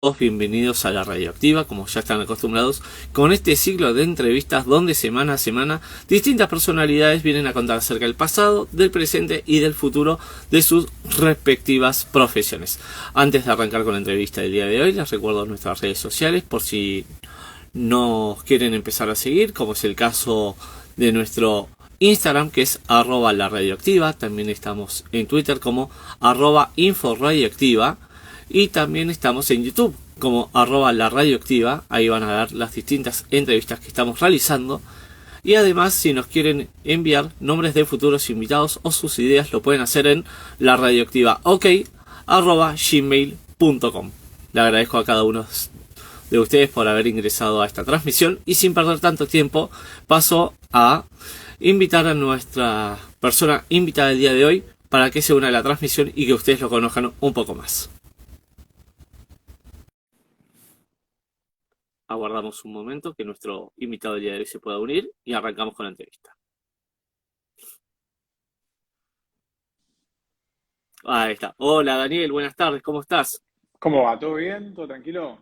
Bienvenidos a La Radioactiva, como ya están acostumbrados, con este ciclo de entrevistas donde semana a semana distintas personalidades vienen a contar acerca del pasado, del presente y del futuro de sus respectivas profesiones. Antes de arrancar con la entrevista del día de hoy, les recuerdo nuestras redes sociales por si nos quieren empezar a seguir, como es el caso de nuestro Instagram, que es @laradioactiva. También estamos en Twitter como @inforadioactiva. Y también estamos en YouTube como @laradioactiva. Ahí van a ver las distintas entrevistas que estamos realizando. Y además, si nos quieren enviar nombres de futuros invitados o sus ideas, lo pueden hacer en laradioactiva@gmail.com. Le agradezco a cada uno de ustedes por haber ingresado a esta transmisión. Y sin perder tanto tiempo, paso a invitar a nuestra persona invitada del día de hoy para que se una a la transmisión y que ustedes lo conozcan un poco más. Aguardamos un momento que nuestro invitado del día de hoy se pueda unir y arrancamos con la entrevista. Ahí está. Hola Daniel, buenas tardes, ¿cómo estás? ¿Cómo va? ¿Todo bien? ¿Todo tranquilo?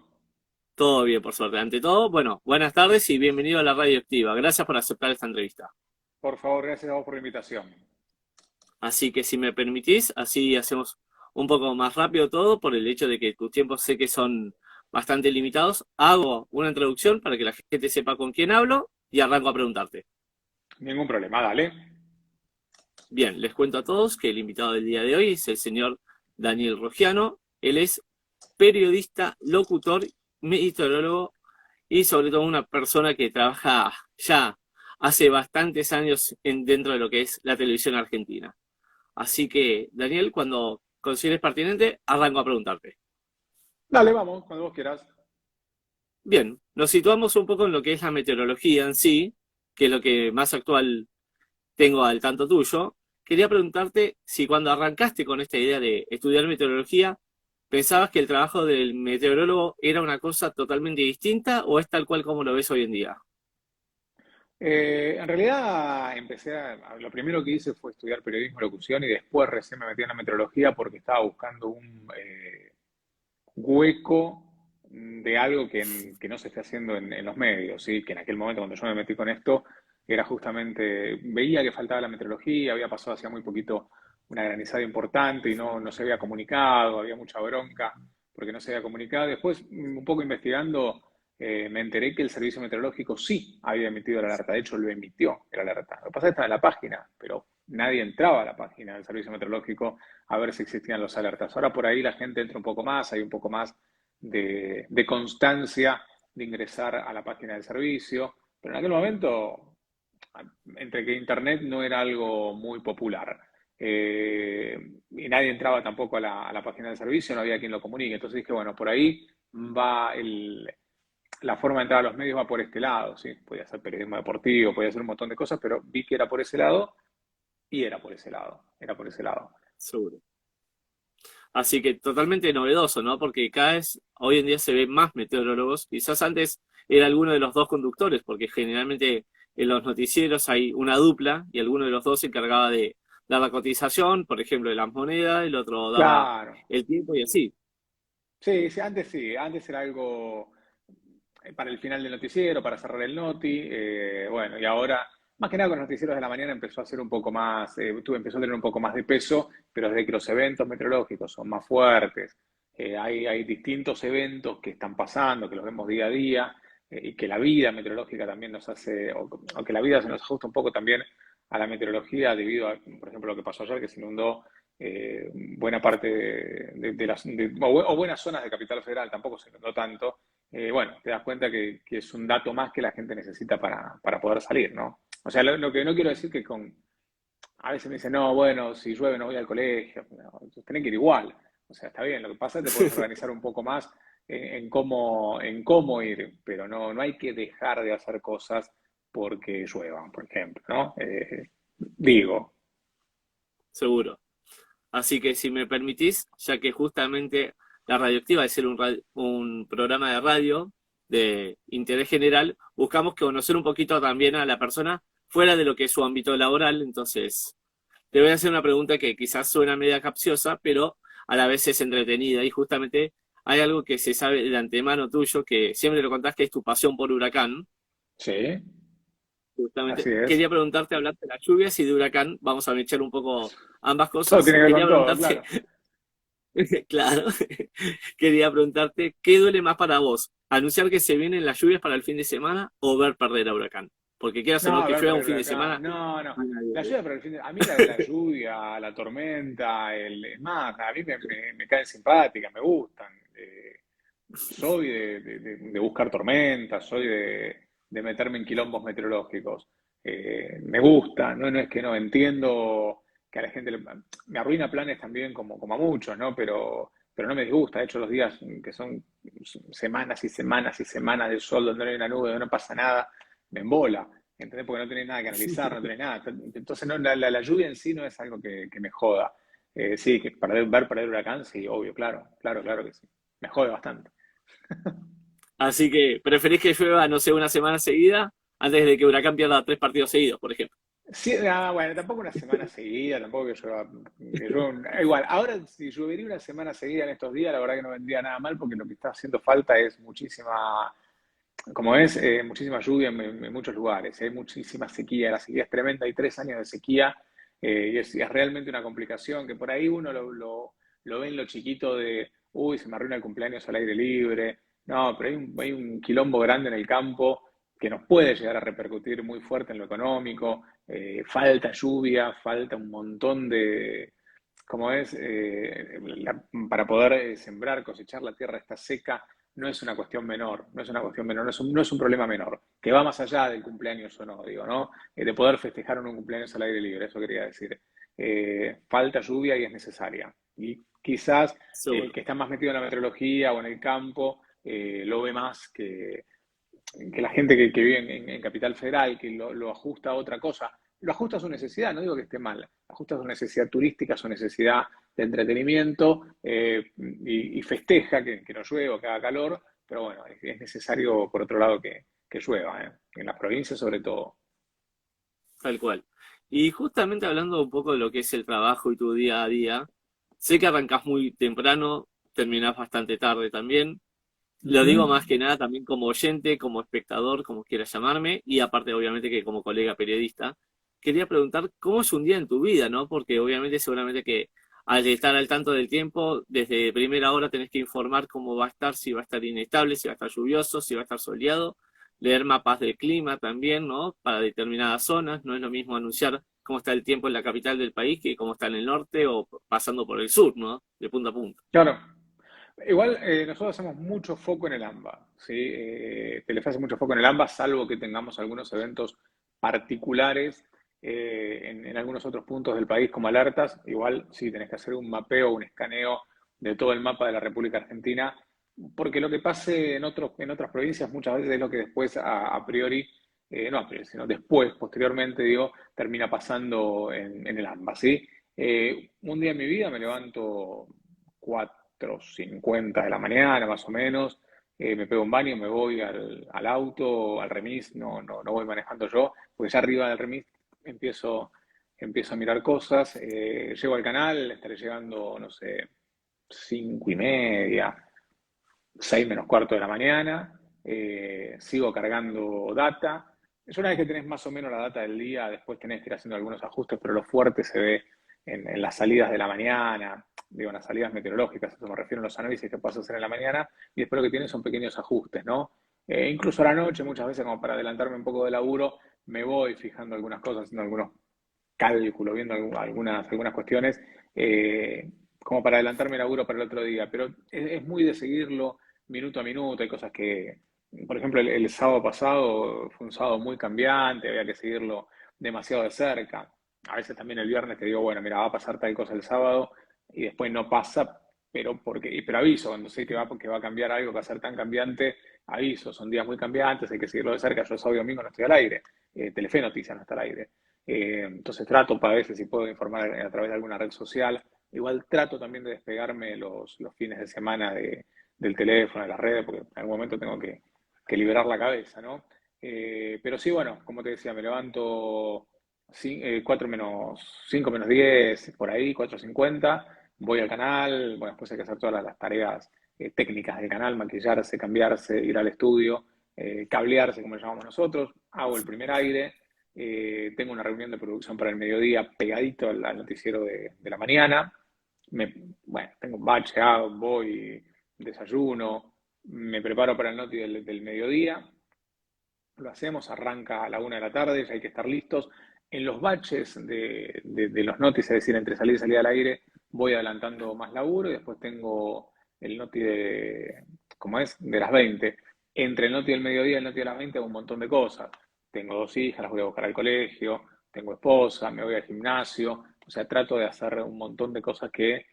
Todo bien, por suerte. Ante todo, bueno, buenas tardes y bienvenido a la Radio Activa. Gracias por aceptar esta entrevista. Por favor, gracias a vos por la invitación. Así que si me permitís, así hacemos un poco más rápido todo, por el hecho de que tus tiempos sé que son bastante limitados. Hago una introducción para que la gente sepa con quién hablo y arranco a preguntarte. Ningún problema, dale. Bien, les cuento a todos que el invitado del día de hoy es el señor Daniel Rogiano. Él es periodista, locutor, meteorólogo y sobre todo una persona que trabaja ya hace bastantes años dentro de lo que es la televisión argentina. Así que, Daniel, cuando consideres pertinente, arranco a preguntarte. Dale, vamos, cuando vos quieras. Bien, nos situamos un poco en lo que es la meteorología en sí, que es lo que más actual tengo al tanto tuyo. Quería preguntarte si cuando arrancaste con esta idea de estudiar meteorología, ¿pensabas que el trabajo del meteorólogo era una cosa totalmente distinta o es tal cual como lo ves hoy en día? En realidad lo primero que hice fue estudiar periodismo y locución y después recién me metí en la meteorología porque estaba buscando un hueco de algo que no se esté haciendo en los medios, ¿sí? Que en aquel momento cuando yo me metí con esto era justamente, veía que faltaba la meteorología, había pasado hacía muy poquito una granizada importante y no se había comunicado, había mucha bronca porque no se había comunicado. Después, un poco investigando, me enteré que el servicio meteorológico sí había emitido la alerta, de hecho lo emitió el alerta. Lo que pasa es que estaba en la página, pero nadie entraba a la página del servicio meteorológico a ver si existían los alertas. Ahora por ahí la gente entra un poco más, hay un poco más de constancia de ingresar a la página del servicio, pero en aquel momento, entre que Internet no era algo muy popular y nadie entraba tampoco a la página del servicio, no había quien lo comunique. Entonces dije, bueno, por ahí va la forma de entrar a los medios va por este lado, ¿sí? Podía ser periodismo deportivo, podía ser un montón de cosas, pero vi que era por ese lado y era por ese lado, era por ese lado. Seguro. Así que totalmente novedoso, ¿no? Porque cada vez, hoy en día se ven más meteorólogos. Quizás antes era alguno de los dos conductores, porque generalmente en los noticieros hay una dupla y alguno de los dos se encargaba de dar la cotización, por ejemplo, de las monedas, el otro daba Claro, el tiempo y así. sí, antes era algo para el final del noticiero, para cerrar el noti, bueno, y ahora, más que nada con los noticieros de la mañana empezó a ser un poco más, empezó a tener un poco más de peso, pero desde que los eventos meteorológicos son más fuertes, hay distintos eventos que están pasando, que los vemos día a día, y que la vida meteorológica también nos hace, o que la vida se nos ajusta un poco también a la meteorología debido a, por ejemplo, lo que pasó ayer, que se inundó buena parte o buenas zonas de Capital Federal, tampoco se inundó tanto, bueno, te das cuenta que es un dato más que la gente necesita para poder salir, ¿no? O sea, lo que no quiero decir que a veces me dicen, no, bueno, si llueve no voy al colegio, no, tenés que ir igual. O sea, está bien, lo que pasa es que te puedes organizar un poco más en cómo ir, pero no hay que dejar de hacer cosas porque lluevan, por ejemplo, ¿no? Digo, Seguro. Así que si me permitís, ya que justamente la radioactiva es ser un programa de radio de interés general, buscamos conocer un poquito también a la persona fuera de lo que es su ámbito laboral. Entonces, te voy a hacer una pregunta que quizás suena media capciosa, pero a la vez es entretenida. Y justamente hay algo que se sabe de antemano tuyo, que siempre lo contás, que es tu pasión por Huracán. Sí, así Justamente, es. quería preguntarte, hablar de las lluvias y de Huracán, vamos a echar un poco ambas Todo cosas. tiene que ver Quería con todo, preguntarte, claro. claro, quería preguntarte, ¿qué duele más para vos? ¿Anunciar que se vienen las lluvias para el fin de semana o ver perder a Huracán? Porque quieras o no, No, que ver llueva para un el fin de huracán. semana. No, no. Nadie La ve. lluvia para el fin de... A mí la lluvia, la tormenta, es más, a mí me caen simpáticas, me gustan. Soy de buscar tormentas, soy de meterme en quilombos meteorológicos. Me gusta, no, no es que no, entiendo que a la gente me arruina planes también como a muchos, ¿no? Pero no me disgusta. De hecho, los días que son semanas y semanas y semanas de sol donde no hay una nube, donde no pasa nada, me embola. ¿Entendés? Porque no tenés nada que analizar, no tenés nada. Entonces, no, la lluvia en sí no es algo que me joda. Sí, que ver perder huracán, sí, obvio, claro, claro, claro que sí. Me jode bastante. Así que, ¿preferís que llueva, no sé, una semana seguida antes de que Huracán pierda 3 partidos seguidos, por ejemplo? Sí, bueno, tampoco una semana seguida, tampoco igual, ahora si llovería una semana seguida en estos días, la verdad que no vendría nada mal porque lo que está haciendo falta es muchísima, como es, muchísima lluvia en muchos lugares, hay muchísima sequía, la sequía es tremenda, hay 3 años de sequía y es realmente una complicación que por ahí uno lo ve en lo chiquito de, uy, se me arruina el cumpleaños al aire libre, no, pero hay un quilombo grande en el campo que nos puede llegar a repercutir muy fuerte en lo económico, falta lluvia, falta un montón de, como es, para poder sembrar, cosechar, la tierra está seca, no es una cuestión menor, no es una cuestión menor, no es un problema menor, que va más allá del cumpleaños o no, digo, ¿no? De poder festejar un cumpleaños al aire libre, eso quería decir. Falta lluvia y es necesaria. Y quizás el Seguro. que está más metido en la meteorología o en el campo lo ve más que la gente que vive en Capital Federal, que lo ajusta a otra cosa, lo ajusta a su necesidad, no digo que esté mal, ajusta a su necesidad turística, a su necesidad de entretenimiento y festeja que no llueva o que haga calor, pero bueno, es necesario por otro lado que llueva, en las provincias sobre todo. Tal cual. Y justamente hablando un poco de lo que es el trabajo y tu día a día, sé que arrancás muy temprano, terminás bastante tarde también. Lo Ujú. digo más que nada también como oyente, como espectador, como quieras llamarme, y aparte obviamente que como colega periodista. Quería preguntar cómo es un día en tu vida, ¿no? Porque obviamente seguramente que al estar al tanto del tiempo, desde primera hora tenés que informar cómo va a estar, si va a estar inestable, si va a estar lluvioso, si va a estar soleado, leer mapas del clima también, ¿no? Para determinadas zonas, no es lo mismo anunciar cómo está el tiempo en la capital del país que cómo está en el norte o pasando por el sur, ¿no? De punta a punta. Claro, igual nosotros hacemos mucho foco en el AMBA, ¿sí? Telefe hace mucho foco en el AMBA, salvo que tengamos algunos eventos particulares en algunos otros puntos del país como alertas. Igual sí tenés que hacer un mapeo, un escaneo de todo el mapa de la República Argentina, porque lo que pase en otras provincias muchas veces es lo que después a priori, no a priori, sino después, posteriormente, digo, termina pasando en el AMBA, ¿sí? Un día en mi vida me levanto 4:50 de la mañana, más o menos. Me pego un baño, me voy al auto, al remis, no voy manejando yo, porque ya arriba del remis empiezo a mirar cosas. Llego al canal, estaré llegando, no sé, 5:30, 6 menos cuarto de la mañana. Sigo cargando data. Es una vez que tenés más o menos la data del día, después tenés que ir haciendo algunos ajustes, pero lo fuerte se ve en las salidas de la mañana, digo, en las salidas meteorológicas, eso me refiero a los análisis que puedes hacer en la mañana, y después lo que tienes son pequeños ajustes, ¿no? Incluso a la noche, muchas veces, como para adelantarme un poco de laburo, me voy fijando algunas cosas, haciendo algunos cálculos, viendo algunas cuestiones, como para adelantarme el laburo para el otro día, pero es muy de seguirlo minuto a minuto, hay cosas que, por ejemplo, el sábado pasado fue un sábado muy cambiante, había que seguirlo demasiado de cerca. A veces también el viernes te digo, bueno, mira, va a pasar tal cosa el sábado y después no pasa, pero aviso, cuando sé que va a cambiar algo, que va a ser tan cambiante, aviso, son días muy cambiantes, hay que seguirlo de cerca. Yo sábado y domingo no estoy al aire, Telefe Noticias no está al aire. Entonces trato para ver si puedo informar a través de alguna red social. Igual trato también de despegarme los fines de semana del teléfono, de las redes, porque en algún momento tengo que liberar la cabeza, ¿no? Pero sí, bueno, como te decía, me levanto 4 menos 5 menos 10 por ahí, 4:50, voy al canal, bueno, después hay que hacer todas las tareas técnicas del canal, maquillarse, cambiarse, ir al estudio, cablearse, como le llamamos nosotros. Hago el primer aire, tengo una reunión de producción para el mediodía pegadito al noticiero de la mañana. Bueno, tengo un bache, voy, desayuno, me preparo para el noti del mediodía. Lo hacemos, arranca a la 1 de la tarde, ya hay que estar listos. En los baches de los notis, es decir, entre salir y salir al aire, voy adelantando más laburo y después tengo el noti ¿cómo es? De las 20. Entre el noti del mediodía y el noti de las 20 hago un montón de cosas. Tengo 2 hijas, las voy a buscar al colegio, tengo esposa, me voy al gimnasio. O sea, trato de hacer un montón de cosas que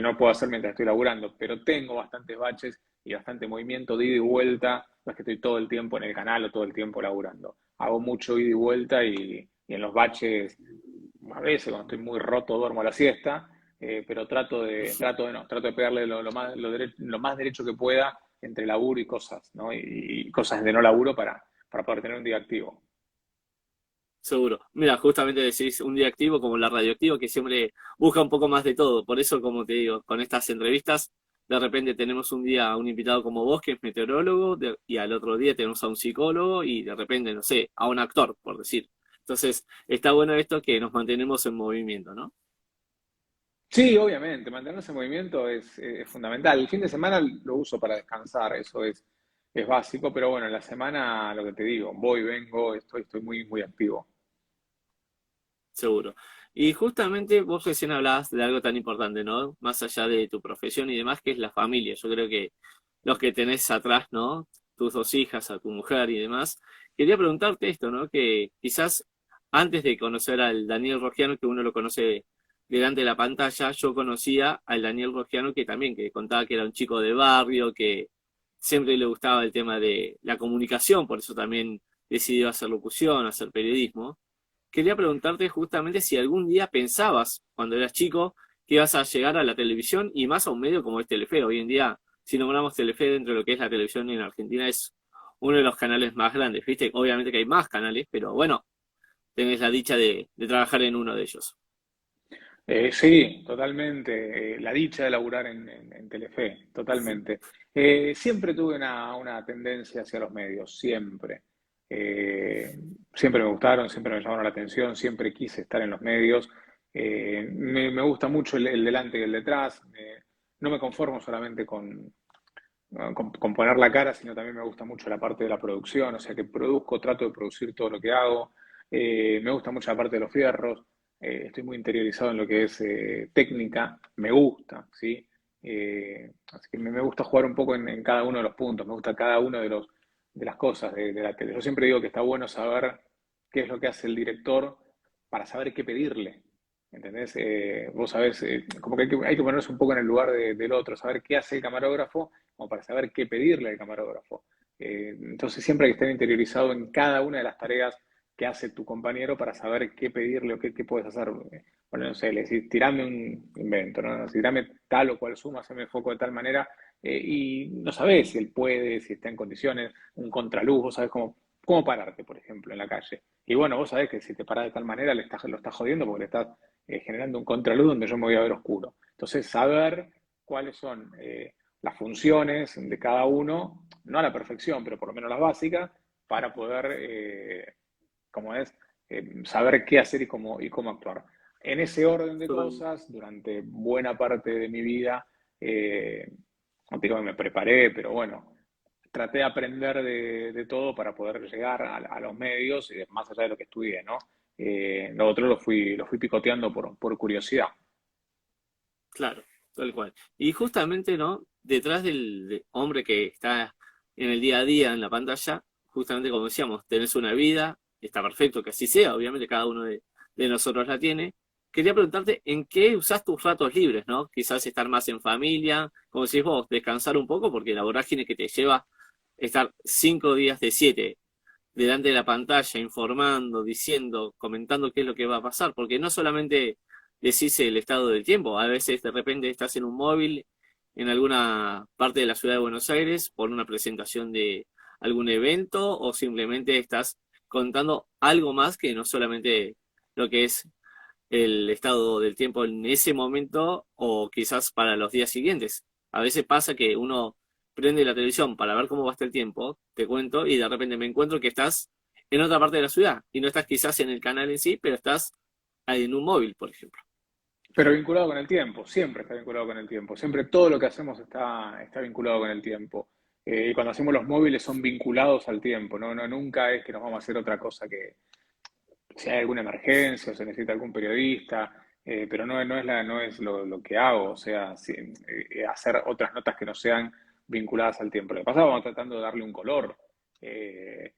no puedo hacer mientras estoy laburando, pero tengo bastantes baches y bastante movimiento de ida y vuelta. No es que estoy todo el tiempo en el canal o todo el tiempo laburando. Hago mucho ida y vuelta y en los baches, a veces cuando estoy muy roto duermo a la siesta, pero trato de pegarle lo más derecho que pueda entre laburo y cosas, ¿no? Y cosas de no laburo para poder tener un día activo. Seguro. Mira, justamente decís un día activo como la radioactiva que siempre busca un poco más de todo. Por eso, como te digo, con estas entrevistas, de repente tenemos un día a un invitado como vos que es meteorólogo y al otro día tenemos a un psicólogo y de repente, no sé, a un actor, por decir. Entonces, está bueno esto que nos mantenemos en movimiento, ¿no? Sí, obviamente, mantenerse en movimiento es fundamental. El fin de semana lo uso para descansar, eso es básico, pero bueno, en la semana, lo que te digo, voy, vengo, estoy muy, muy activo. Seguro. Y justamente vos recién hablabas de algo tan importante, ¿no? Más allá de tu profesión y demás, que es la familia. Yo creo que los que tenés atrás, ¿no? Tus 2 hijas, a tu mujer y demás. Quería preguntarte esto, ¿no? Que quizás antes de conocer al Daniel Rogiano, que uno lo conoce delante de la pantalla, yo conocía al Daniel Rogiano que también, que contaba que era un chico de barrio, que siempre le gustaba el tema de la comunicación, por eso también decidió hacer locución, hacer periodismo. Quería preguntarte justamente si algún día pensabas, cuando eras chico, que ibas a llegar a la televisión y más a un medio como es Telefe. Hoy en día, si nombramos Telefe dentro de lo que es la televisión en Argentina, es uno de los canales más grandes, ¿viste? Obviamente que hay más canales, pero bueno, tenés la dicha de trabajar en uno de ellos. Sí, totalmente. La dicha de laburar en Telefe, totalmente. Siempre tuve una tendencia hacia los medios, siempre. Eh, Siempre me gustaron, siempre me llamaron la atención, siempre quise estar en los medios. Me gusta mucho el delante y el detrás. No me conformo solamente con poner la cara, sino también me gusta mucho la parte de la producción, o sea que produzco, trato de producir todo lo que hago. Me gusta mucho la parte de los fierros, estoy muy interiorizado en lo que es técnica, me gusta, ¿sí? Así que me gusta jugar un poco en cada uno de los puntos, me gusta cada uno de las cosas de la tele. Yo siempre digo que está bueno saber qué es lo que hace el director para saber qué pedirle. ¿Entendés? Vos sabés, como que hay que ponerse un poco en el lugar del otro, saber qué hace el camarógrafo como para saber qué pedirle al camarógrafo. Entonces siempre hay que estar interiorizado en cada una de las tareas que hace tu compañero para saber qué pedirle o qué puedes hacer. Bueno, no sé, le decís, tirame un invento, ¿no? Tirame tal o cual suma, haceme foco de tal manera, y no sabés si él puede, si está en condiciones, un contraluz, vos sabés cómo pararte, por ejemplo, en la calle. Y bueno, vos sabés que si te parás de tal manera lo estás jodiendo porque le estás generando un contraluz donde yo me voy a ver oscuro. Entonces, saber cuáles son las funciones de cada uno, no a la perfección, pero por lo menos las básicas, para poder, como es, saber qué hacer y cómo actuar. En ese orden de cosas, durante buena parte de mi vida, no te digo que me preparé, pero bueno, traté de aprender de todo para poder llegar a los medios, más allá de lo que estudié, ¿no? Lo otro lo fui picoteando por curiosidad. Claro, tal cual. Y justamente, ¿no? Detrás del hombre que está en el día a día en la pantalla, justamente como decíamos, tenés una vida, está perfecto que así sea, obviamente cada uno de nosotros la tiene. Quería preguntarte en qué usás tus ratos libres, ¿no? Quizás estar más en familia, como decís vos, descansar un poco, porque la vorágine que te lleva estar 5 días de 7 delante de la pantalla, informando, diciendo, comentando qué es lo que va a pasar, porque no solamente decís el estado del tiempo, a veces de repente estás en un móvil en alguna parte de la ciudad de Buenos Aires por una presentación de algún evento o simplemente estás contando algo más que no solamente lo que es el estado del tiempo en ese momento o quizás para los días siguientes. A veces pasa que uno prende la televisión para ver cómo va a estar el tiempo, te cuento, y de repente me encuentro que estás en otra parte de la ciudad y no estás quizás en el canal en sí, pero estás ahí en un móvil, por ejemplo. Pero vinculado con el tiempo, siempre está vinculado con el tiempo. Siempre todo lo que hacemos está vinculado con el tiempo. Y cuando hacemos los móviles son vinculados al tiempo, ¿no? No, nunca es que nos vamos a hacer otra cosa que, si hay alguna emergencia o se necesita algún periodista, pero no es lo que hago, o sea, hacer otras notas que no sean vinculadas al tiempo. Lo que pasa, vamos tratando de darle un color, eh,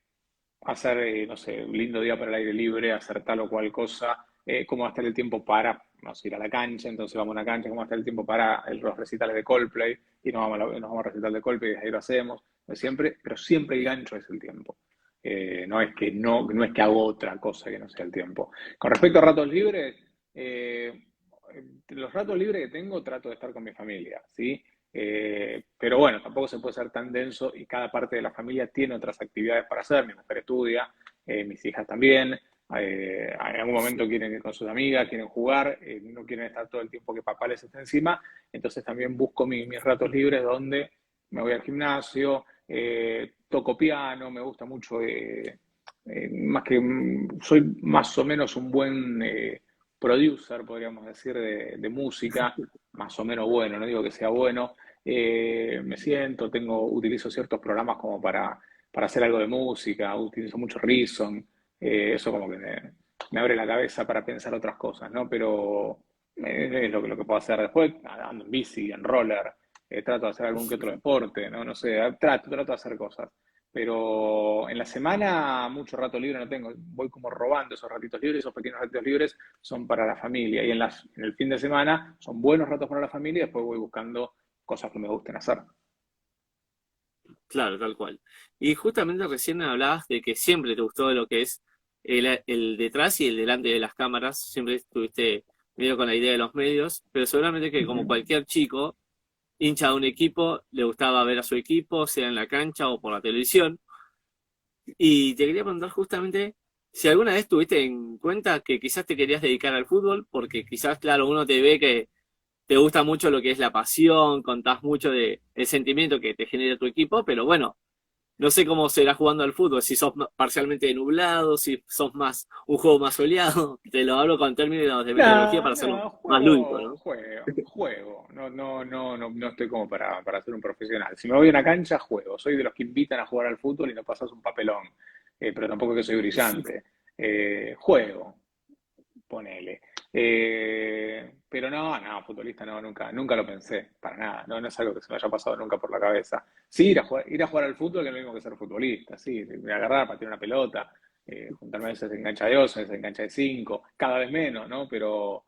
hacer, no sé, un lindo día para el aire libre, hacer tal o cual cosa, cómo va a estar el tiempo para, vamos a ir a la cancha, entonces vamos a una cancha, cómo va a estar el tiempo para los recitales de Coldplay, y nos vamos a recital de Coldplay y ahí lo hacemos, siempre, pero siempre el gancho es el tiempo. No es que hago otra cosa que no sea el tiempo. Con respecto a ratos libres, los ratos libres que tengo trato de estar con mi familia, ¿sí? Pero bueno, tampoco se puede ser tan denso y cada parte de la familia tiene otras actividades para hacer. Mi mujer estudia, mis hijas también. En algún momento quieren ir con sus amigas, quieren jugar, no quieren estar todo el tiempo que papá les está encima. Entonces también busco mis ratos libres donde me voy al gimnasio, toco piano, me gusta mucho, más que soy más o menos un buen producer, podríamos decir, de música, más o menos bueno, no digo que sea bueno. Me siento, utilizo ciertos programas como para hacer algo de música, utilizo mucho Reason, eso como que me abre la cabeza para pensar otras cosas, ¿no? Pero es lo que puedo hacer después, ando en bici, en roller, trato de hacer algún que otro deporte, ¿no? No sé, trato de hacer cosas. Pero en la semana mucho rato libre no tengo, voy como robando esos ratitos libres, esos pequeños ratitos libres son para la familia. Y en el fin de semana son buenos ratos para la familia y después voy buscando cosas que me gusten hacer. Claro, tal cual. Y justamente recién hablabas de que siempre te gustó lo que es el detrás y el delante de las cámaras, siempre estuviste medio con la idea de los medios, pero seguramente que como Ujú. cualquier chico, hincha de un equipo, le gustaba ver a su equipo, sea en la cancha o por la televisión. Y te quería preguntar justamente si alguna vez tuviste en cuenta que quizás te querías dedicar al fútbol, porque quizás, claro, uno te ve que te gusta mucho lo que es la pasión, contás mucho de el sentimiento que te genera tu equipo, pero bueno, no sé cómo será jugando al fútbol, si sos parcialmente nublado, si sos más un juego más soleado. Te lo hablo con términos de meteorología No, para hacerlo no, más lúdico, ¿no? juego. No estoy como para ser un profesional. Si me voy a una cancha, juego. Soy de los que invitan a jugar al fútbol y no pasas un papelón. Pero tampoco que soy brillante. Juego, ponele. Pero futbolista no, nunca lo pensé, para nada. No es algo que se me haya pasado nunca por la cabeza. Sí, ir a jugar al fútbol, que es lo mismo que ser futbolista. Sí, agarrar, patear una pelota, juntarme a veces en cancha de 8, a veces en cancha de 5, cada vez menos, ¿no? Pero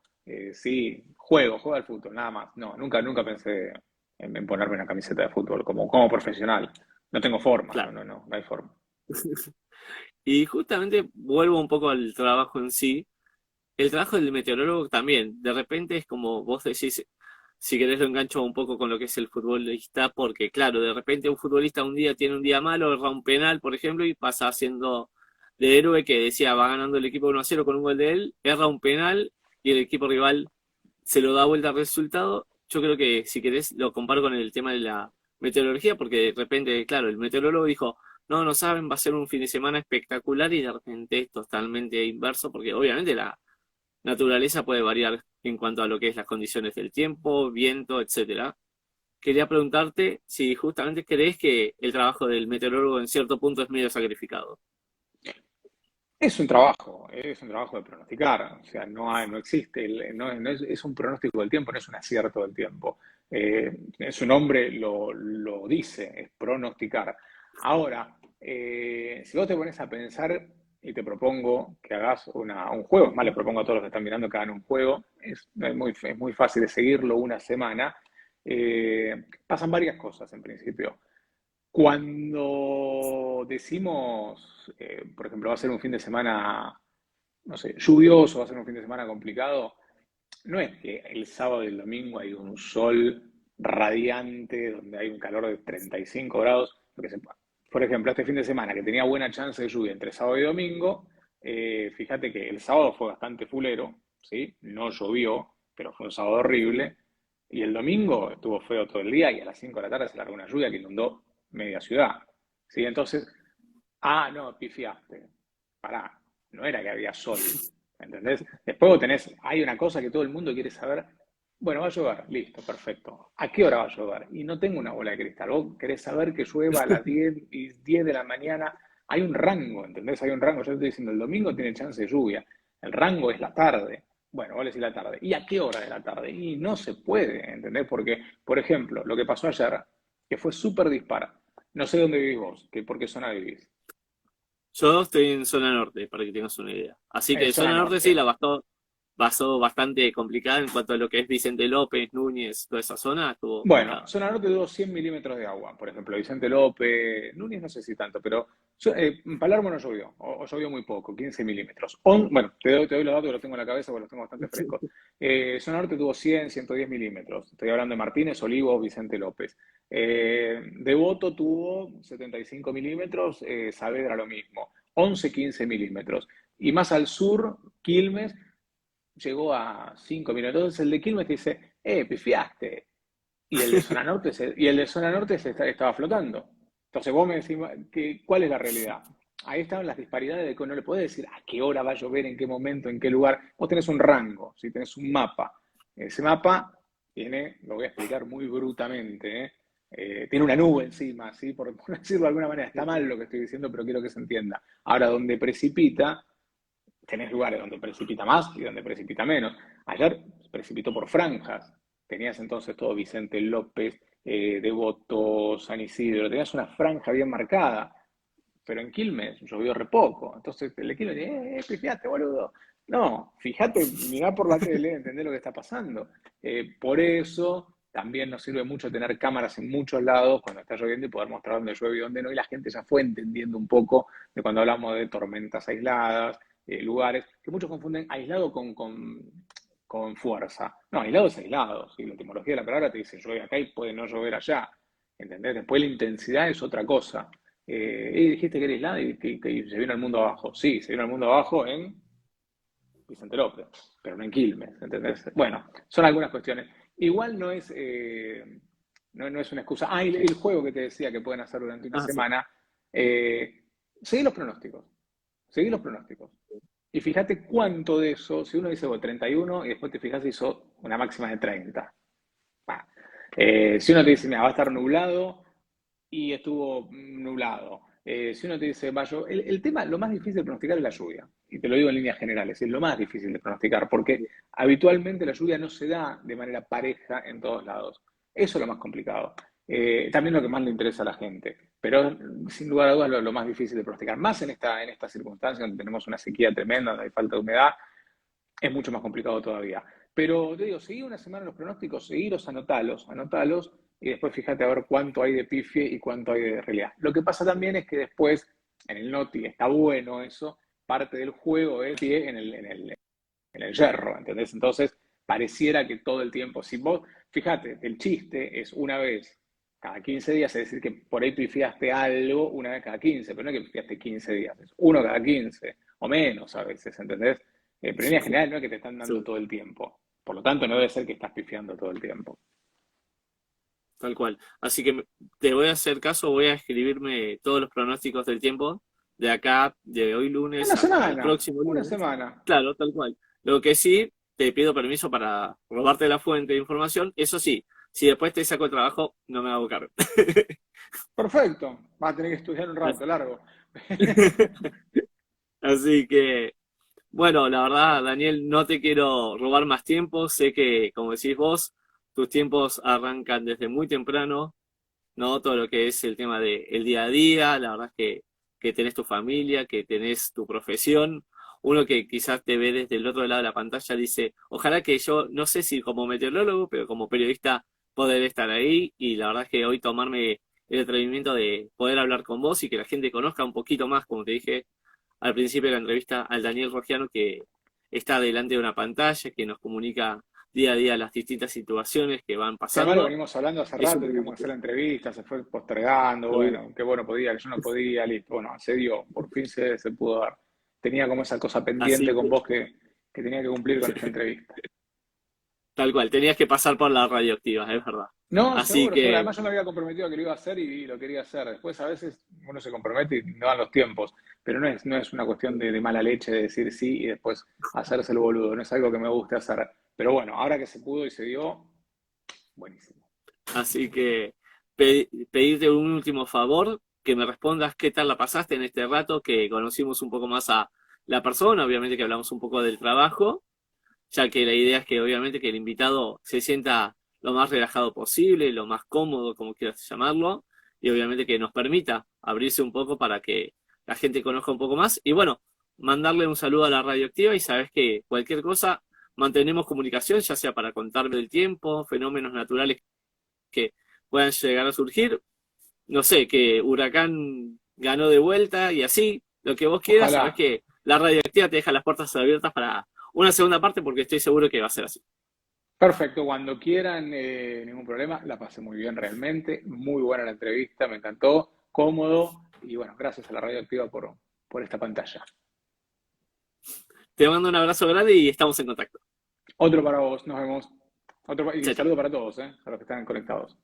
sí, juego al fútbol, nada más. No, nunca pensé en ponerme una camiseta de fútbol como profesional. No tengo forma, Claro. no hay forma. Y justamente vuelvo un poco al trabajo en sí. El trabajo del meteorólogo también, de repente es como vos decís, si querés lo engancho un poco con lo que es el futbolista, porque claro, de repente un futbolista un día tiene un día malo, erra un penal, por ejemplo, y pasa haciendo de héroe que decía, va ganando el equipo 1-0 con un gol de él, erra un penal y el equipo rival se lo da vuelta al resultado. Yo creo que si querés lo comparo con el tema de la meteorología, porque de repente, claro, el meteorólogo dijo, no, no saben, va a ser un fin de semana espectacular y de repente es totalmente inverso, porque obviamente la naturaleza puede variar en cuanto a lo que es las condiciones del tiempo, viento, etcétera. Quería preguntarte si justamente crees que el trabajo del meteorólogo en cierto punto es medio sacrificado. Es un trabajo de pronosticar, o sea, no existe, es un pronóstico del tiempo, no es un acierto del tiempo. Su nombre lo dice, es pronosticar. Ahora, si vos te pones a pensar y te propongo que hagas un juego, es más, le propongo a todos los que están mirando que hagan un juego, es muy fácil de seguirlo una semana, pasan varias cosas en principio. Cuando decimos, por ejemplo, va a ser un fin de semana, no sé, lluvioso, va a ser un fin de semana complicado, no es que el sábado y el domingo hay un sol radiante, donde hay un calor de 35 grados. Por ejemplo, este fin de semana que tenía buena chance de lluvia entre sábado y domingo, fíjate que el sábado fue bastante fulero, ¿sí? No llovió, pero fue un sábado horrible. Y el domingo estuvo feo todo el día y a las 5 de la tarde se largó una lluvia que inundó media ciudad. ¿Sí? Entonces, no, pifiaste. Pará, no era que había sol, ¿entendés? Después vos tenés, hay una cosa que todo el mundo quiere saber. Bueno, va a llover, listo, perfecto. ¿A qué hora va a llover? Y no tengo una bola de cristal. Vos querés saber que llueva a las 10 y 10 de la mañana. Hay un rango, ¿entendés? Hay un rango. Yo te estoy diciendo, el domingo tiene chance de lluvia. El rango es la tarde. Bueno, vos le decís la tarde. ¿Y a qué hora de la tarde? Y no se puede, ¿entendés? Porque, por ejemplo, lo que pasó ayer, que fue súper dispar. No sé dónde vivís vos, por qué zona vivís. Yo estoy en zona norte, para que tengas una idea. Así que Zona zona norte norte. sí la pasó bastante complicada en cuanto a lo que es Vicente López, Núñez, toda esa zona estuvo Bueno, complicada. zona norte tuvo 100 milímetros de agua. Por ejemplo, Vicente López, Núñez no sé si tanto, pero Palermo no llovió, o llovió muy poco, 15 milímetros. Bueno, te doy los datos que los tengo en la cabeza porque los tengo bastante frescos. Zona norte tuvo 100, 110 milímetros. Estoy hablando de Martínez, Olivos, Vicente López. Devoto tuvo 75 milímetros, Saavedra lo mismo, 11, 15 milímetros. Y más al sur, Quilmes llegó a 5 milímetros. Entonces el de Quilmes te dice, pifiaste. Y el de zona norte, estaba flotando. Entonces vos me decís, ¿cuál es la realidad? Ahí están las disparidades de que no le podés decir a qué hora va a llover, en qué momento, en qué lugar. Vos tenés un rango, ¿sí? Tenés un mapa. Ese mapa tiene, lo voy a explicar muy brutamente, tiene una nube encima, ¿sí? Por decirlo de alguna manera. Está mal lo que estoy diciendo, pero quiero que se entienda. Ahora, donde precipita, tenés lugares donde precipita más y donde precipita menos. Ayer precipitó por franjas. Tenías entonces todo Vicente López, Devoto, San Isidro. Tenías una franja bien marcada. Pero en Quilmes llovió re poco. Entonces el de Quilmes dice, pifiate, boludo. No, fíjate, mirá por la tele, entendés lo que está pasando. Por eso también nos sirve mucho tener cámaras en muchos lados cuando está lloviendo y poder mostrar dónde llueve y dónde no. Y la gente ya fue entendiendo un poco de cuando hablamos de tormentas aisladas, lugares, que muchos confunden aislado con fuerza. No, aislado es aislado. ¿Sí? La etimología de la palabra te dice llueve acá y puede no llover allá. ¿Entendés? Después la intensidad es otra cosa. Y dijiste que era aislado y que se vino al mundo abajo. Sí, se vino al mundo abajo en Vicente López, pero no en Quilmes, ¿entendés? Bueno, son algunas cuestiones. Igual no es una excusa. Y el juego que te decía que pueden hacer durante una Ah, sí. semana, eh, seguí los pronósticos. Seguí los pronósticos. Y fíjate cuánto de eso, si uno dice 31 y después te fijas hizo una máxima de 30. Bah. Si uno te dice, mira, va a estar nublado y estuvo nublado. Si uno te dice, el tema, lo más difícil de pronosticar es la lluvia. Y te lo digo en líneas generales, es lo más difícil de pronosticar, porque habitualmente la lluvia no se da de manera pareja en todos lados. Eso es lo más complicado. También lo que más le interesa a la gente. Pero sin lugar a dudas lo más difícil de pronosticar. Más en esta circunstancia donde tenemos una sequía tremenda, donde hay falta de humedad, es mucho más complicado todavía. Pero te digo, seguí una semana los pronósticos, seguiros, anotalos, y después fíjate a ver cuánto hay de pifie y cuánto hay de realidad. Lo que pasa también es que después, en el Noti, está bueno eso, parte del juego es pie en el yerro, ¿entendés? Entonces, pareciera que todo el tiempo, si vos, fíjate, el chiste es una vez cada 15 días, es decir, que por ahí pifiaste algo una vez cada 15, pero no es que pifiaste 15 días, es uno cada 15 o menos a veces, ¿entendés? Pero en línea general no es que te están dando Sí, todo el tiempo. Por lo tanto, no debe ser que estás pifiando todo el tiempo. tal cual. Así que te voy a hacer caso, voy a escribirme todos los pronósticos del tiempo de acá, de hoy lunes hasta el próximo Una lunes. semana. Claro, tal cual. Lo que sí, te pido permiso para robarte la fuente de información. Eso sí, si después te saco el trabajo, no me hago cargo. Perfecto. Vas a tener que estudiar un rato, largo. Así que, bueno, la verdad, Daniel, no te quiero robar más tiempo. Sé que, como decís vos, tus tiempos arrancan desde muy temprano, ¿no? Todo lo que es el tema del día a día, la verdad es que tenés tu familia, que tenés tu profesión. Uno que quizás te ve desde el otro lado de la pantalla dice, ojalá que yo, no sé si como meteorólogo, pero como periodista poder estar ahí. Y la verdad es que hoy tomarme el atrevimiento de poder hablar con vos y que la gente conozca un poquito más, como te dije al principio de la entrevista, al Daniel Rogiano, que está delante de una pantalla, que nos comunica día a día las distintas situaciones que van Si además lo pasando. venimos hablando hace Es un rato, teníamos que hacer privilegio. la entrevista, se fue postergando, bueno, qué bueno podía, que yo no podía, listo. Bueno, se dio, por fin se pudo dar. Tenía como esa cosa pendiente Así con que, vos que tenía que cumplir con esta entrevista. Tal cual, tenías que pasar por la radioactiva, es verdad. No, Así seguro, seguro. que, Además yo me había comprometido a que lo iba a hacer y lo quería hacer. Después a veces uno se compromete y no dan los tiempos, pero no es una cuestión de mala leche de decir sí y después hacerse el boludo. No es algo que me guste hacer. Pero bueno, ahora que se pudo y se dio, buenísimo. así que pedirte un último favor, que me respondas qué tal la pasaste en este rato, que conocimos un poco más a la persona, obviamente que hablamos un poco del trabajo, ya que la idea es que obviamente que el invitado se sienta lo más relajado posible, lo más cómodo, como quieras llamarlo, y obviamente que nos permita abrirse un poco para que la gente conozca un poco más. Y bueno, mandarle un saludo a la radioactiva y sabes que cualquier cosa mantenemos comunicación, ya sea para contarme del tiempo, fenómenos naturales que puedan llegar a surgir, no sé, que Huracán ganó de vuelta y así, lo que vos quieras, sabes Ojalá. que la radioactiva te deja las puertas abiertas para una segunda parte porque estoy seguro que va a ser así. Perfecto, cuando quieran, ningún problema. La pasé muy bien realmente. Muy buena la entrevista, me encantó. Cómodo. Y bueno, gracias a la radioactiva por esta pantalla. Te mando un abrazo grande y estamos en contacto. Otro para vos, nos vemos. Y Chao, chao. saludo para todos, a los que están conectados.